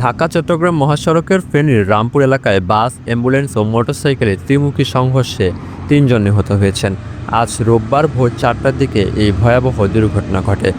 ঢাকা চট্টগ্রাম মহাসড়কের ফেনীর রামপুর এলাকায় বাস, অ্যাম্বুলেন্স ও মোটরসাইকেলের ত্রিমুখী সংঘর্ষে ৩ জন নিহত হয়েছেন। আজ রোববার ভোর ৪টার দিকে এই ভয়াবহ দুর্ঘটনা ঘটে।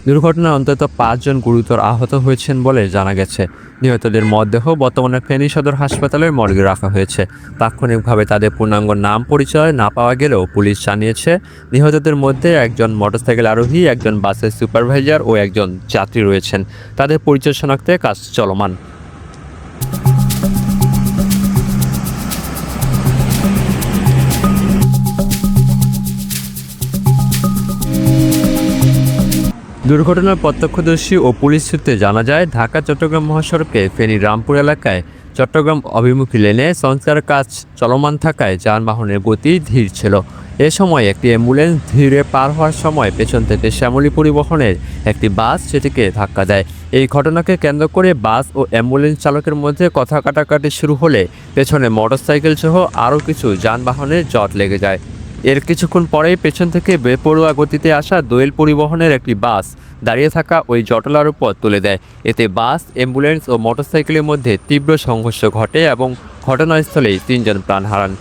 দুর্ঘটনায় অন্তত ৫ জন গুরুতর আহত হয়েছেন বলে জানা গেছে। নিহতদের মরদেহ বর্তমানে ফেনী সদর হাসপাতালের মর্গে রাখা হয়েছে। তাৎক্ষণিকভাবে তাদের পূর্ণাঙ্গ নাম পরিচয় না পাওয়া গেলেও পুলিশ জানিয়েছে নিহতদের মধ্যে একজন মোটরসাইকেল আরোহী, একজন বাসের সুপারভাইজার ও একজন যাত্রী রয়েছেন। তাদের পরিচয় শনাক্তে কাজ চলমান। দুর্ঘটনার প্রত্যক্ষদর্শী ও পুলিশ সূত্রে জানা যায়, ঢাকা চট্টগ্রাম মহাসড়কে ফেনীর রামপুর এলাকায় চট্টগ্রাম অভিমুখী লেনে সংস্কার কাজ চলমান থাকায় যানবাহনের গতি ধীর ছিল। এ সময় একটি অ্যাম্বুলেন্স ধীরে পার হওয়ার সময় পেছন থেকে শ্যামলী পরিবহনের একটি বাস সেটিকে ধাক্কা দেয়। এই ঘটনাকে কেন্দ্র করে বাস ও অ্যাম্বুলেন্স চালকের মধ্যে কথা কাটাকাটি শুরু হলে পেছনে মোটরসাইকেল সহ আরও কিছু যানবাহনের জট লেগে যায়। এর কিছুক্ষণ পরেই পেছন থেকে বেপরোয়া গতিতে আসা দোয়েল পরিবহনের একটি বাস দাঁড়িয়ে থাকা ওই জটলার উপর তুলে দেয়। এতে বাস, অ্যাম্বুলেন্স ও মোটরসাইকেলের মধ্যে তীব্র সংঘর্ষ ঘটে এবং ঘটনাস্থলেই ৩ জন প্রাণ হারান।